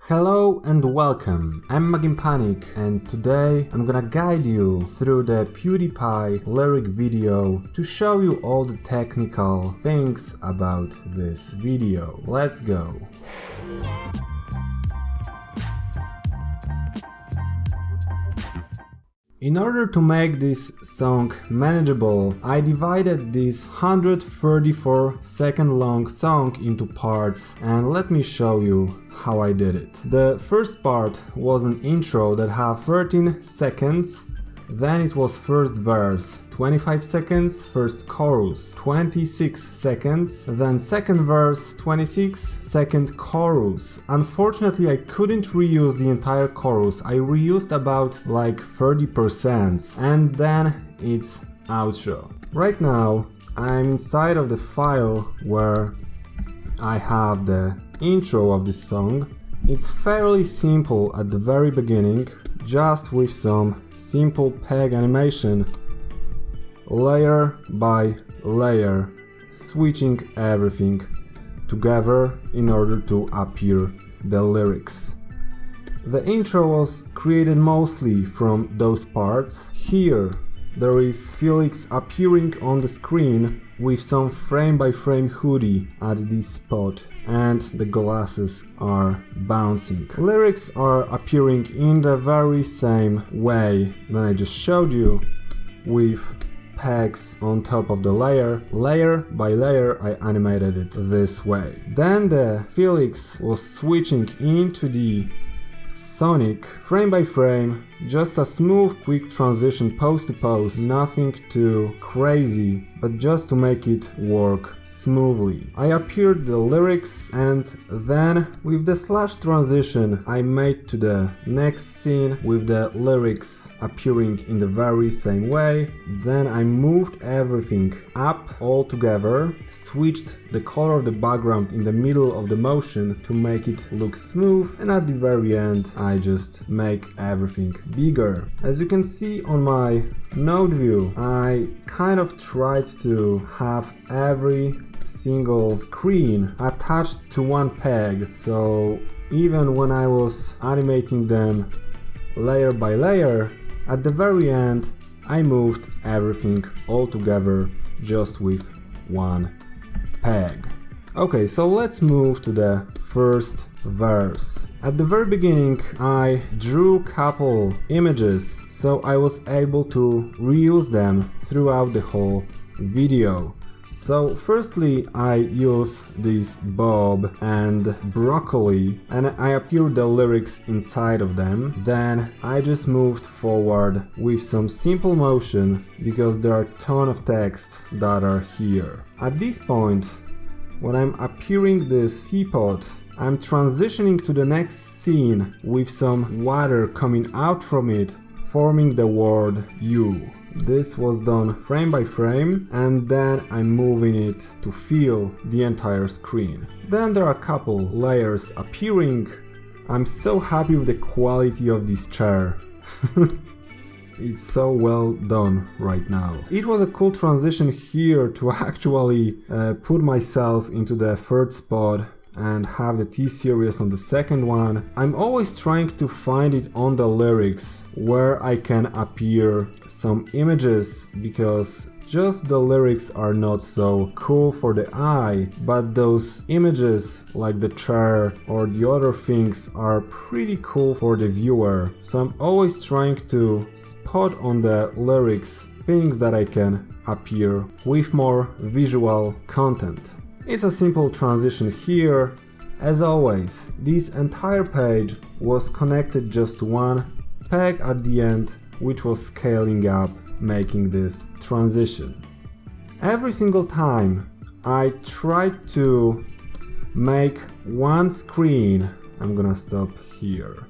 Hello and welcome, I'm Cintiq and today I'm gonna guide you through the PewDiePie lyric video to show you all the technical things about this video. Let's go! In order to make this song manageable, I divided this 134 second long song into parts, and let me show you how I did it. The first part was an intro that had 13 seconds, then it was first verse, 25 seconds, first chorus, 26 seconds, then second verse, 26, second chorus. Unfortunately, I couldn't reuse the entire chorus, I reused about like 30%, and then it's outro. Right now, I'm inside of the file where I have the intro of this song. It's fairly simple at the very beginning, just with some simple peg animation, layer by layer, switching everything together in order to appear the lyrics. The intro was created mostly from those parts. Here there is Felix appearing on the screen with some frame-by-frame hoodie at this spot, and the glasses are bouncing. Lyrics are appearing in the very same way that I just showed you, with pegs on top of the layer. Layer by layer I animated it this way. Then the Felix was switching into the Sonic frame by frame, just a smooth quick transition pose to pose, nothing too crazy, but just to make it work smoothly. I appeared the lyrics, and then with the slash transition I made to the next scene with the lyrics appearing in the very same way. Then I moved everything up all together, switched the color of the background in the middle of the motion to make it look smooth, and at the very end I just make everything bigger. As you can see on my node view, I kind of tried to have every single screen attached to one peg, so even when I was animating them layer by layer, at the very end I moved everything all together just with one peg. Okay, so let's move to the first verse. At the very beginning I drew a couple images, so I was able to reuse them throughout the whole video. So firstly I use this Bob and broccoli, and I appeared the lyrics inside of them. Then I just moved forward with some simple motion because there are a ton of text that are here. At this point, when I'm appearing this teapot, I'm transitioning to the next scene with some water coming out from it, forming the word you. This was done frame by frame, and then I'm moving it to fill the entire screen. Then there are a couple layers appearing. I'm so happy with the quality of this chair. It's so well done right now. It was a cool transition here to actually put myself into the third spot and have the T-Series on the second one. I'm always trying to find it on the lyrics where I can appear some images, because just the lyrics are not so cool for the eye, but those images like the chair or the other things are pretty cool for the viewer. So I'm always trying to spot on the lyrics things that I can appear with more visual content. It's a simple transition here. As always, this entire page was connected just to one peg at the end, which was scaling up, making this transition. Every single time I tried to make one screen, I'm gonna stop here.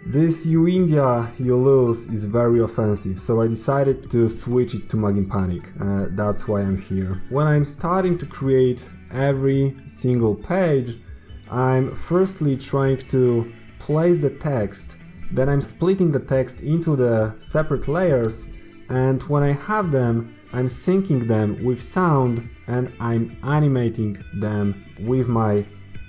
This "you India, you lose" is very offensive, so I decided to switch it to Cintiq. That's why I'm here. When I'm starting to create every single page, I'm firstly trying to place the text, then I'm splitting the text into the separate layers, and when I have them, I'm syncing them with sound and I'm animating them with my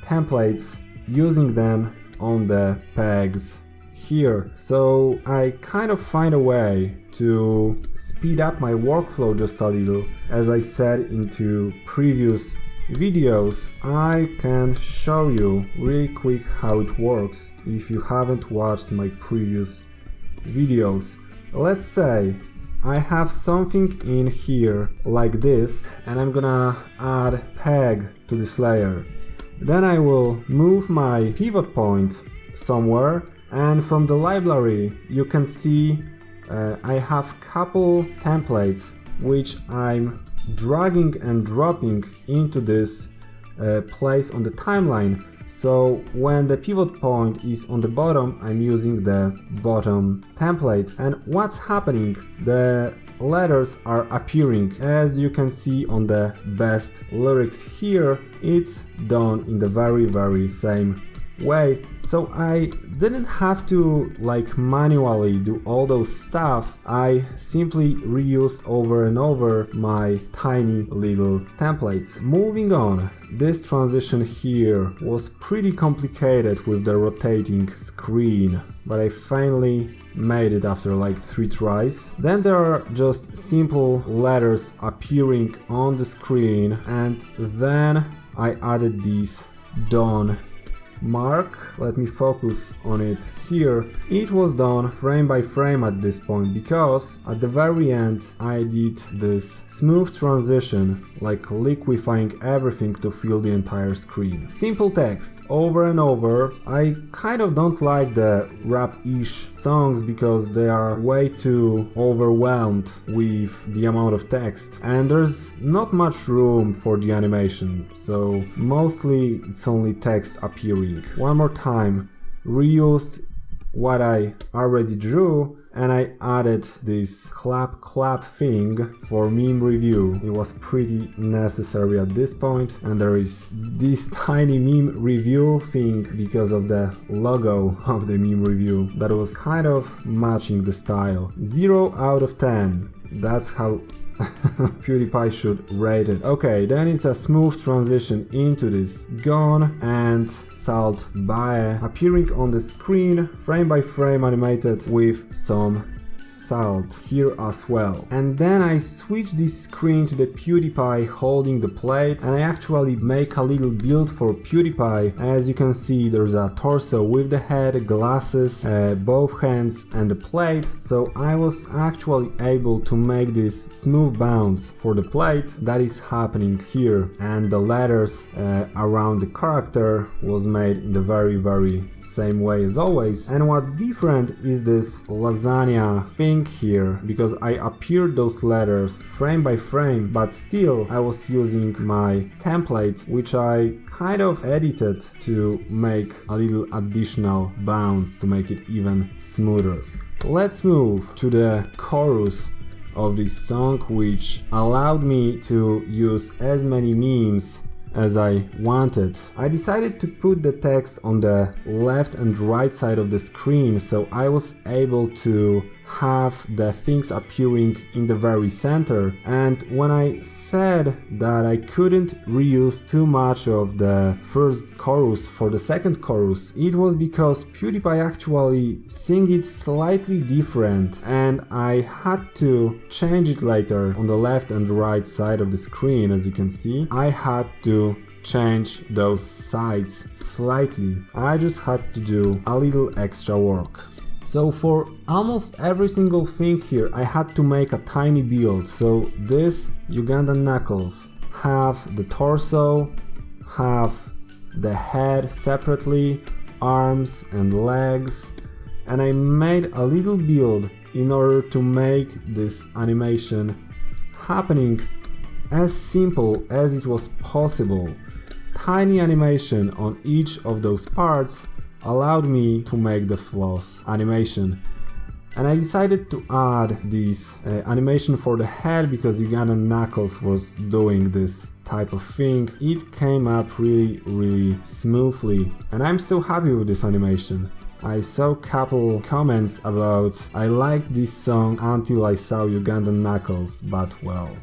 templates using them on the pegs here. So I kind of find a way to speed up my workflow just a little. As I said into previous videos, I can show you really quick how it works if you haven't watched my previous videos. Let's say I have something in here like this, and I'm gonna add peg to this layer. Then I will move my pivot point somewhere, and from the library you can see I have couple templates which I'm dragging and dropping into this place on the timeline. So when the pivot point is on the bottom, I'm using the bottom template, and what's happening? The letters are appearing. As you can see on the best lyrics here, it's done in the very same way. So I didn't have to like manually do all those stuff. I simply reused over and over my tiny little templates. Moving on, this transition here was pretty complicated with the rotating screen, but I finally made it after like 3 tries. Then there are just simple letters appearing on the screen, and then I added these done mark. Let me focus on it here. It was done frame by frame at this point, because at the very end I did this smooth transition, like liquefying everything to fill the entire screen. Simple text over and over. I kind of don't like the rap-ish songs because they are way too overwhelmed with the amount of text, and there's not much room for the animation, so mostly it's only text appearing. One more time, reused what I already drew, and I added this clap thing for meme review. It was pretty necessary at this point, and there is this tiny meme review thing because of the logo of the meme review that was kind of matching the style. 0 out of 10. That's how PewDiePie should rate it. Okay, then it's a smooth transition into this gun and salt bae appearing on the screen, frame by frame animated with some salt here as well. And then I switch this screen to the PewDiePie holding the plate, and I actually make a little build for PewDiePie. As you can see, there's a torso with the head, glasses, both hands and the plate. So I was actually able to make this smooth bounce for the plate that is happening here, and the letters around the character was made in the very same way as always. And what's different is this lasagna thing here, because I appeared those letters frame by frame, but still I was using my template, which I kind of edited to make a little additional bounce to make it even smoother. Let's move to the chorus of this song, which allowed me to use as many memes as I wanted. I decided to put the text on the left and right side of the screen, so I was able to have the things appearing in the very center. And when I said that I couldn't reuse too much of the first chorus for the second chorus, it was because PewDiePie actually sing it slightly different, and I had to change it later on the left and right side of the screen. As you can see, I had to change those sides slightly. I just had to do a little extra work. So for almost every single thing here, I had to make a tiny build. So this Ugandan knuckles have the torso, have the head separately, arms and legs, and I made a little build in order to make this animation happening as simple as it was possible. Tiny animation on each of those parts allowed me to make the floss animation. And I decided to add this animation for the head because Ugandan Knuckles was doing this type of thing. It came up really smoothly, and I'm so happy with this animation. I saw a couple comments about I liked this song until I saw Ugandan Knuckles, but well.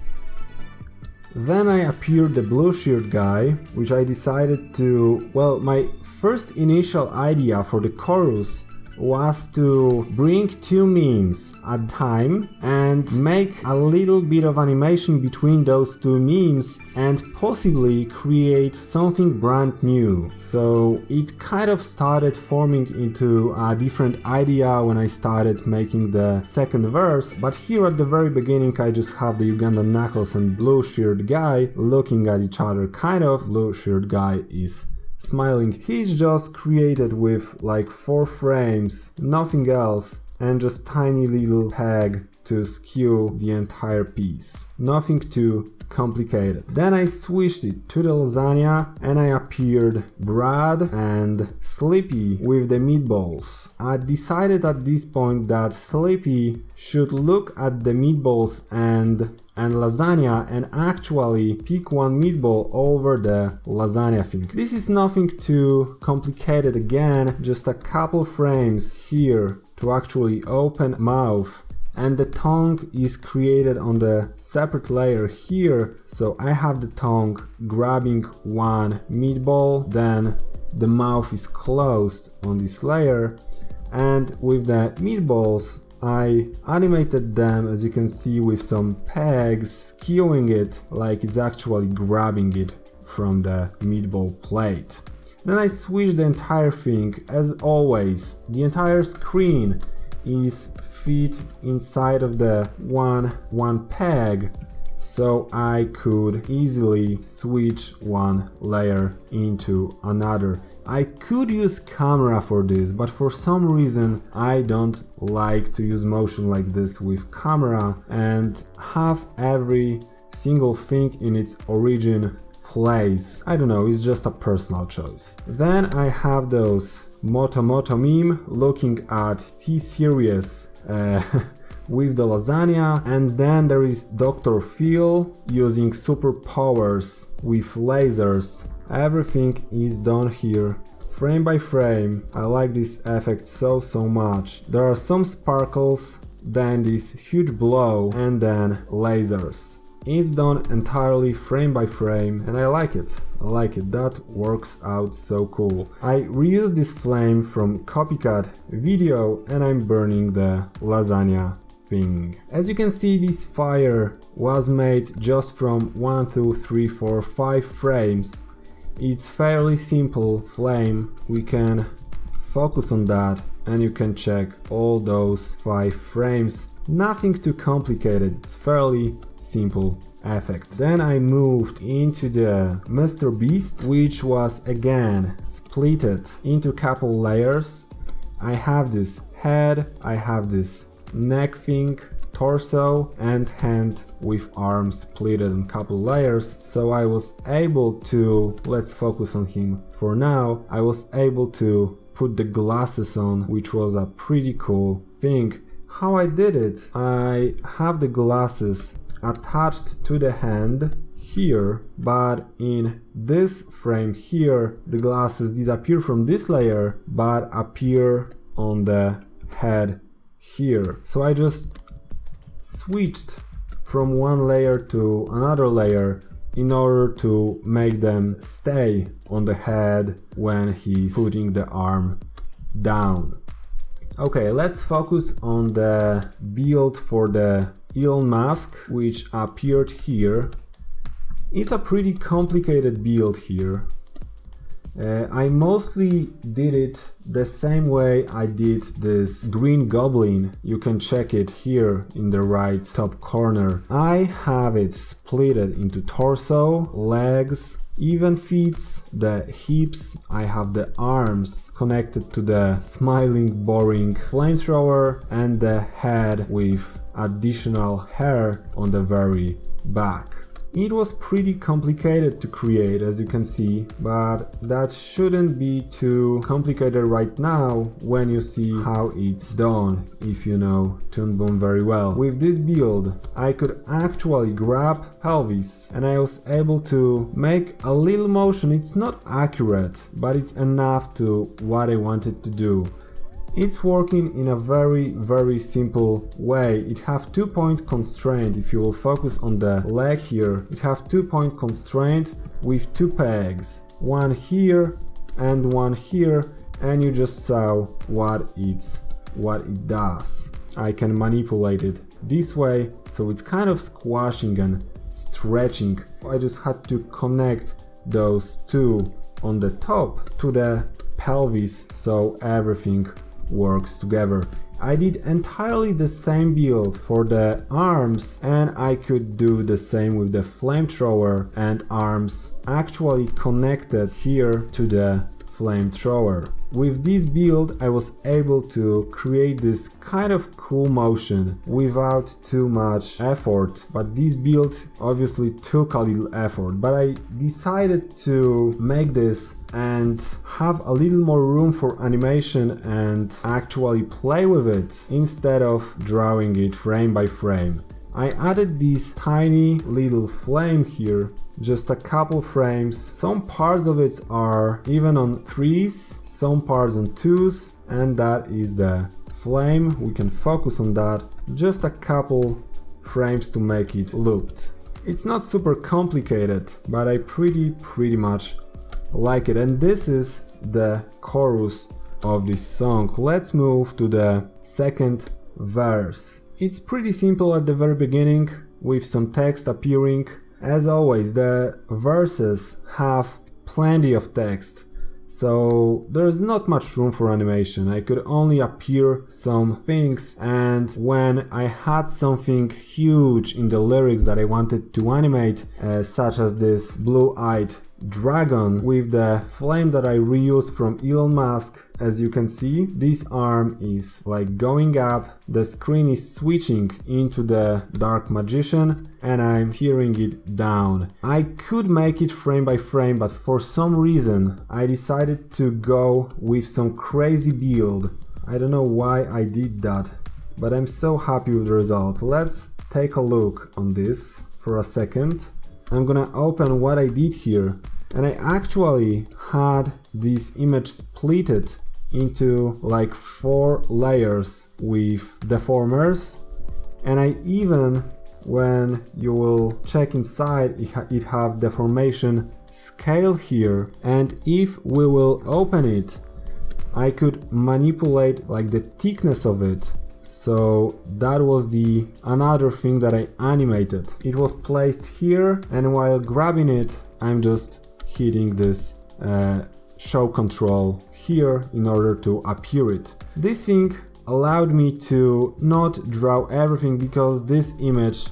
Then I appeared the blue shirt guy, which I decided to, well, my first initial idea for the chorus was to bring two memes at a time and make a little bit of animation between those two memes and possibly create something brand new. So it kind of started forming into a different idea when I started making the second verse, but here at the very beginning I just have the Ugandan Knuckles and blue shirt guy looking at each other, kind of. Blue shirt guy is smiling. He's just created with like 4 frames, nothing else, and just tiny little peg to skew the entire piece. Nothing too complicated. Then I switched it to the lasagna and I appeared Brad and Sleepy with the meatballs. I decided at this point that Sleepy should look at the meatballs and lasagna and actually pick one meatball over the lasagna thing. This is nothing too complicated, again, just a couple frames here to actually open mouth, and the tongue is created on the separate layer here, so I have the tongue grabbing one meatball, then the mouth is closed on this layer, and with the meatballs I animated them, as you can see, with some pegs, skewing it like it's actually grabbing it from the meatball plate. Then I switched the entire thing. As always, the entire screen is fit inside of the one peg, so I could easily switch one layer into another. I could use camera for this, but for some reason I don't like to use motion like this with camera and have every single thing in its origin place. I don't know, it's just a personal choice. Then I have those Moto meme looking at T-Series with the lasagna, and then there is Dr. Phil using superpowers with lasers. Everything is done here frame by frame. I like this effect so much. There are some sparkles, then this huge blow, and then lasers. It's done entirely frame by frame and I like it. That works out so cool. I reused this flame from Copycat video and I'm burning the lasagna thing. As you can see, this fire was made just from 1, 2, 3, 4, 5 frames. It's fairly simple flame. We can focus on that and you can check all those 5 frames. Nothing too complicated, it's fairly simple effect. Then I moved into the Mr. Beast, which was again splitted into a couple layers. I have this head, I have this neck thing, torso and hand with arms split in a couple layers, so I was able to, let's focus on him for now, I was able to put the glasses on, which was a pretty cool thing. How I did it, I have the glasses attached to the hand here, but in this frame here the glasses disappear from this layer but appear on the head here. So I just switched from one layer to another layer in order to make them stay on the head when he's putting the arm down. Okay, let's focus on the build for the Elon Musk, which appeared here. It's a pretty complicated build here. I mostly did it the same way I did this Green Goblin. You can check it here in the right top corner. I have it splitted into torso, legs, even feet, the hips. I have the arms connected to the smiling, boring flamethrower and the head with additional hair on the very back. It was pretty complicated to create, as you can see, but that shouldn't be too complicated right now when you see how it's done, if you know Toon Boom very well. With this build, I could actually grab pelvis and I was able to make a little motion. It's not accurate, but it's enough to what I wanted to do. It's working in a very simple way. It have 2-point constraint. If you will focus on the leg here, it have 2-point constraint with 2 pegs, one here and one here, and you just saw what it does. I can manipulate it this way, so it's kind of squashing and stretching. I just had to connect those two on the top to the pelvis so everything works together. I did entirely the same build for the arms, and I could do the same with the flamethrower and arms actually connected here to the flamethrower. With this build I was able to create this kind of cool motion without too much effort, but this build obviously took a little effort, but I decided to make this and have a little more room for animation and actually play with it instead of drawing it frame by frame. I added this tiny little flame here, just a couple frames. Some parts of it are even on 3s, some parts on 2s, and that is the flame. We can focus on that. Just a couple frames to make it looped. It's not super complicated, but I pretty much like it. And this is the chorus of this song. Let's move to the second verse. It's pretty simple at the very beginning with some text appearing. As always, the verses have plenty of text, so there's not much room for animation. I could only appear some things, and when I had something huge in the lyrics that I wanted to animate, such as this blue-eyed dragon with the flame that I reused from Elon Musk, as you can see, this arm is like going up, the screen is switching into the Dark Magician, and I'm tearing it down. I could make it frame by frame, but for some reason I decided to go with some crazy build. I don't know why I did that, but I'm so happy with the result. Let's take a look on this for a second. I'm gonna open what I did here, and I actually had this image splitted into like 4 layers with deformers, and I even, when you will check inside, it have deformation scale here, and if we will open it, I could manipulate like the thickness of it. So that was the another thing that I animated. It was placed here, and while grabbing it, I'm just hitting this show control here in order to appear it. This thing allowed me to not draw everything, because this image,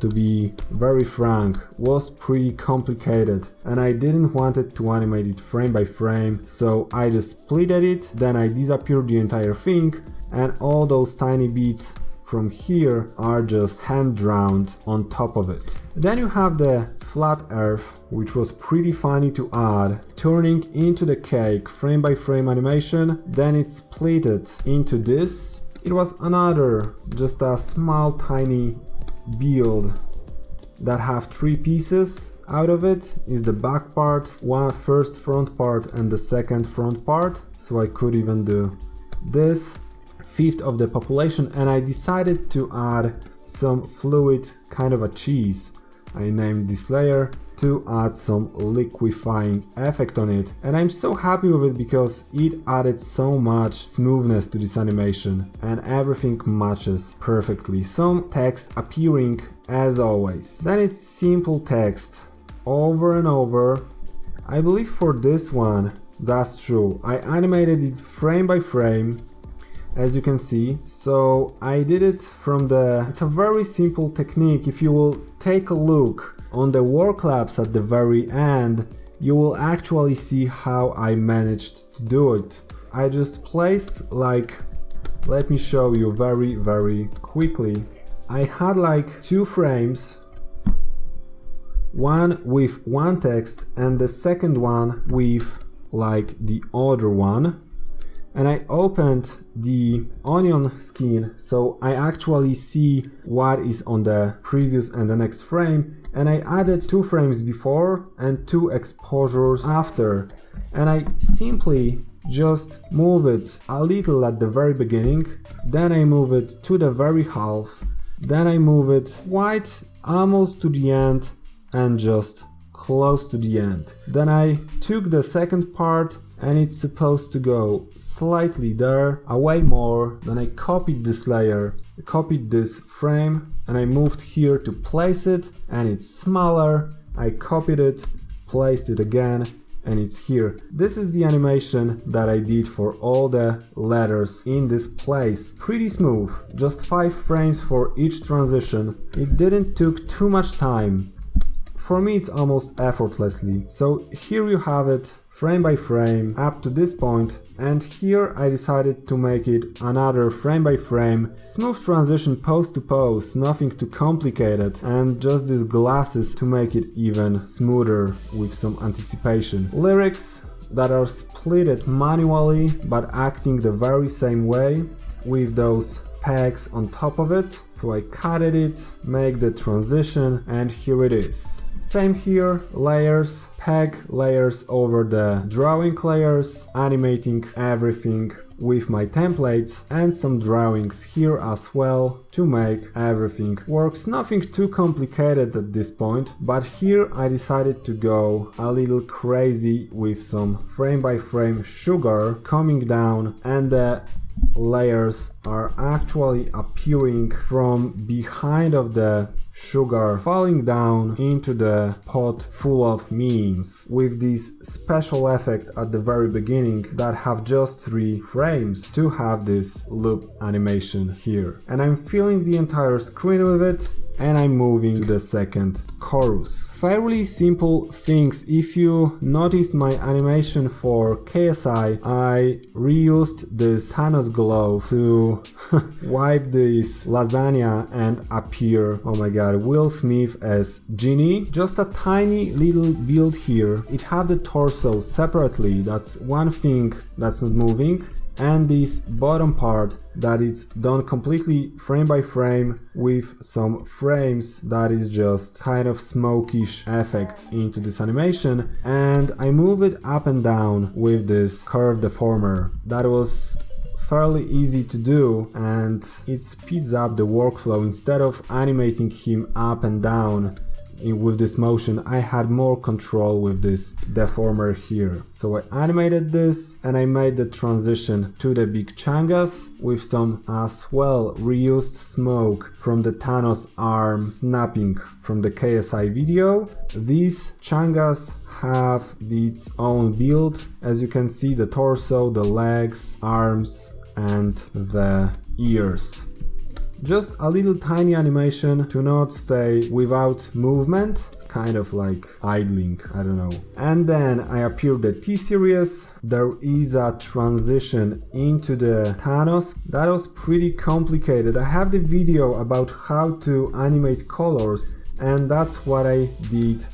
to be very frank, was pretty complicated and I didn't want it to animate it frame by frame, so I just splitted it, then I disappeared the entire thing, and all those tiny bits from here are just hand drawn on top of it. Then you have the flat earth, which was pretty funny to add, turning into the cake frame by frame animation, then it's split it into this. It was another, just a small tiny build that have 3 pieces. Out of it is the back part, one first front part and the second front part, so I could even do this, 1/5 of the population, and I decided to add some fluid, kind of a cheese. I named this layer to add some liquefying effect on it, and I'm so happy with it because it added so much smoothness to this animation and everything matches perfectly. Some text appearing as always. Then it's simple text over and over. I believe for this one that's true. I animated it frame by frame, as you can see, so I did it from the... It's a very simple technique. If you will take a look on the worklapse at the very end, you will actually see how I managed to do it. I just placed like, let me show you very quickly. I had like 2 frames, one with one text and the second one with like the other one. And I opened the onion skin so I actually see what is on the previous and the next frame, and I added 2 frames before and 2 exposures after, and I simply just move it a little at the very beginning, then I move it to the very half, then I move it quite almost to the end and just close to the end. Then I took the second part and it's supposed to go slightly there, away more. Then I copied this layer, copied this frame, and I moved here to place it, and it's smaller. I copied it, placed it again, and it's here. This is the animation that I did for all the letters in this place. Pretty smooth, just 5 frames for each transition. It didn't took too much time. For me it's almost effortlessly. So here you have it, frame by frame up to this point, and here I decided to make it another frame by frame, smooth transition pose to pose, nothing too complicated, and just these glasses to make it even smoother with some anticipation. Lyrics that are splitted manually but acting the very same way with those pegs on top of it. So I cutted it, make the transition, and here it is. Same here, layers, peg layers over the drawing layers, animating everything with my templates, and some drawings here as well to make everything works. Nothing too complicated at this point, but here I decided to go a little crazy with some frame by frame sugar coming down, and the layers are actually appearing from behind of the sugar, falling down into the pot full of memes, with this special effect at the very beginning that have just 3 frames to have this loop animation here. And I'm filling the entire screen with it, and I'm moving to the second chorus. Fairly simple things. If you noticed my animation for KSI, I reused this Thanos glove to wipe this lasagna and appear, oh my god, Will Smith as Genie. Just a tiny little build here. It have the torso separately, that's one thing that's not moving, and this bottom part that is done completely frame by frame with some frames that is just kind of smokish effect into this animation, and I move it up and down with this curve deformer. That was fairly easy to do, and it speeds up the workflow. Instead of animating him up and down with this motion, I had more control with this deformer here. So I animated this and I made the transition to the big changas with some as well reused smoke from the Thanos arm snapping from the KSI video. These changas have its own build. As you can see, the torso, the legs, arms, and the ears. Just a little tiny animation to not stay without movement. It's kind of like idling, I don't know. And then I appear the T-Series. There is a transition into the Thanos. That was pretty complicated. I have the video about how to animate colors, and that's what I did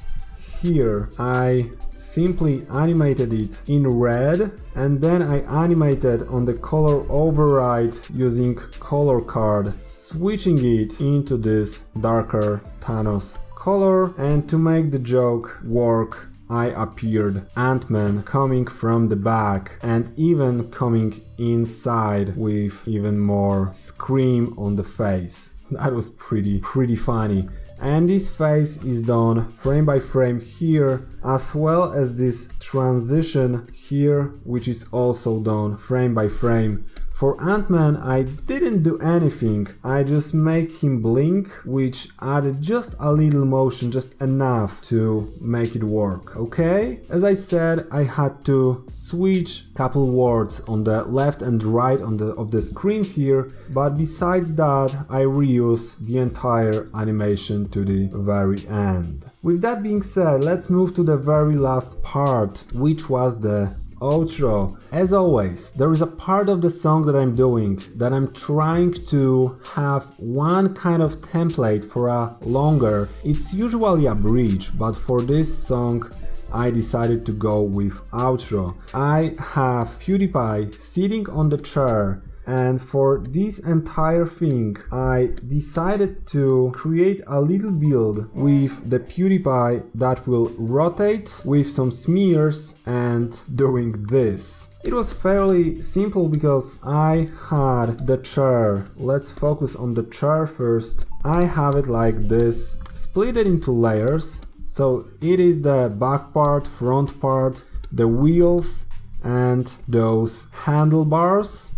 here. I simply animated it in red, and then I animated on the color override using color card, switching it into this darker Thanos color. And to make the joke work, I appeared Ant-Man coming from the back and even coming inside with even more scream on the face. That was pretty funny. And this face is done frame by frame here, as well as this transition here, which is also done frame by frame. For Ant-Man, I didn't do anything, I just make him blink, which added just a little motion, just enough to make it work, okay? As I said, I had to switch couple words on the left and right of the screen here, but besides that, I reuse the entire animation to the very end. With that being said, let's move to the very last part, which was the outro. As always, there is a part of the song that I'm doing that I'm trying to have one kind of template for a longer. It's usually a bridge, but for this song I decided to go with outro. I have PewDiePie sitting on the chair, and for this entire thing I decided to create a little build with the PewDiePie that will rotate with some smears and doing this. It was fairly simple because I had the chair. Let's focus on the chair first. I have it like this, split it into layers. So it is the back part, front part, the wheels and those handlebars.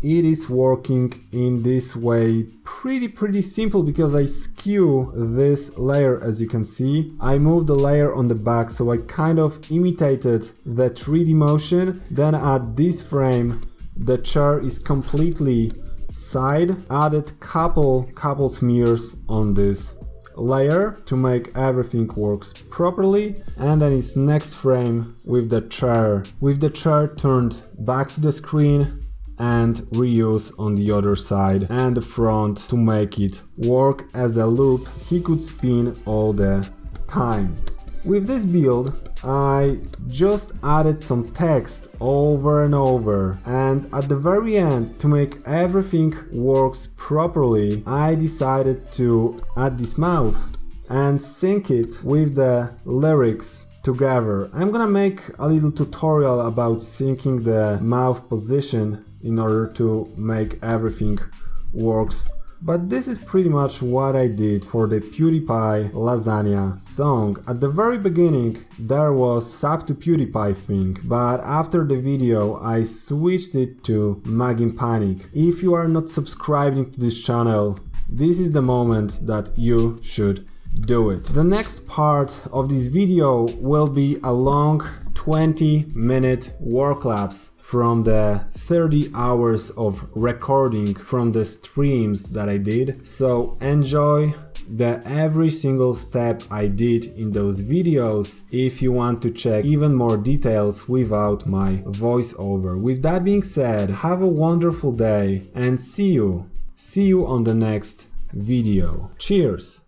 It is working in this way pretty simple because I skew this layer, as you can see. I moved the layer on the back, so I kind of imitated the 3D motion. Then at this frame the chair is completely side, added couple smears on this layer to make everything works properly, and then it's next frame with the chair turned back to the screen and reuse on the other side and the front to make it work as a loop he could spin all the time. With this build I just added some text over and over, and at the very end, to make everything works properly, I decided to add this mouth and sync it with the lyrics together. I'm gonna make a little tutorial about syncing the mouth position in order to make everything works. But this is pretty much what I did for the PEWDIEPIE Lasagna song. At the very beginning there was sub to PEWDIEPIE thing, but after the video I switched it to Magging Panic. If you are not subscribing to this channel, this is the moment that you should do it. The next part of this video will be a long 20-minute work lapse from the 30 hours of recording from the streams that I did. So enjoy every single step I did in those videos if you want to check even more details without my voiceover. With that being said, have a wonderful day and see you on the next video. Cheers!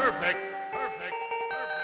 Perfect. Perfect. Perfect.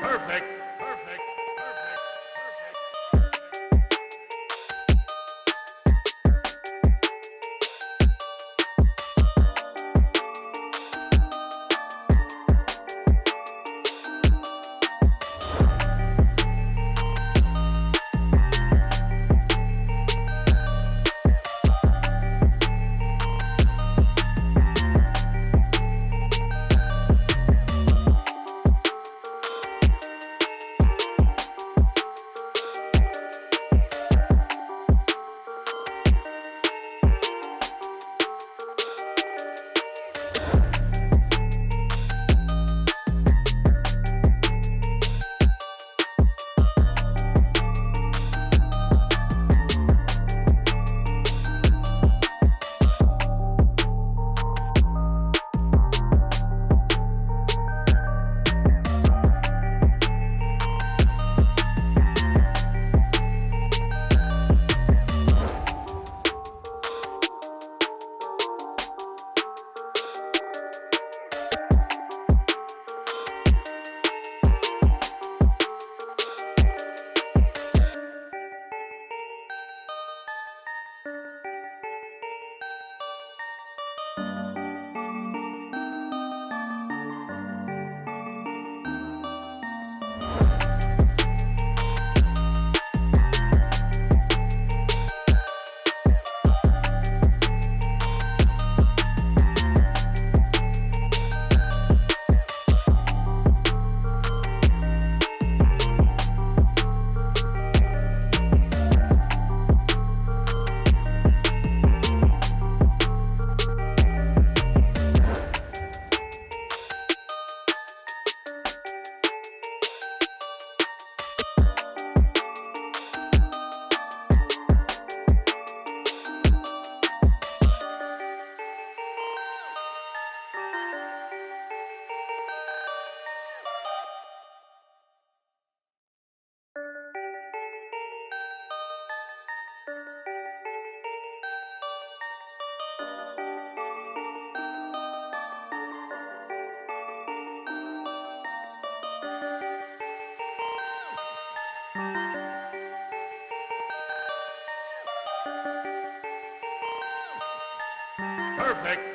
Perfect. Perfect. Perfect. Perfect.